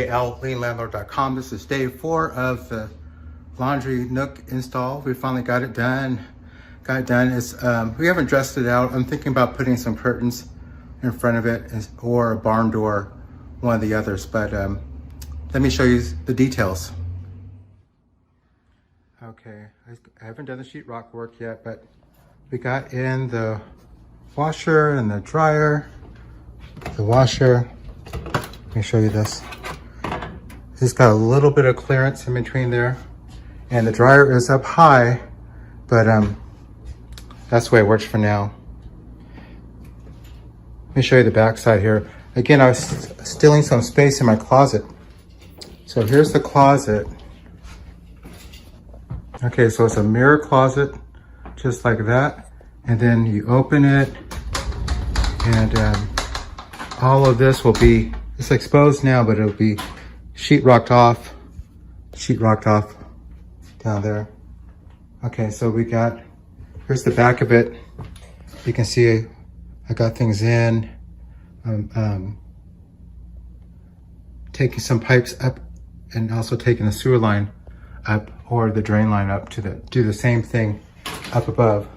LeanLandlord.com. This is day 4 of the laundry Nook install. We finally got it done. It's, we haven't dressed it out. I'm thinking about putting some curtains in front of it or a barn door, one of the others, but let me show you the details. Okay, I haven't done the sheetrock work yet, but we got in the washer and the dryer. The washer, let me show you this. It's got a little bit of clearance in between there, and the dryer is up high, but that's the way it works for now. Let me show you the back side here. Again, I was stealing some space in my closet. So here's the closet. Okay, so it's a mirror closet, just like that. And then you open it, and all of this will be, it's exposed now, but it'll be sheetrocked off down there. Okay, so here's the back of it. You can see I got things in. Taking some pipes up and also taking the sewer line up, or the drain line up to do the same thing up above.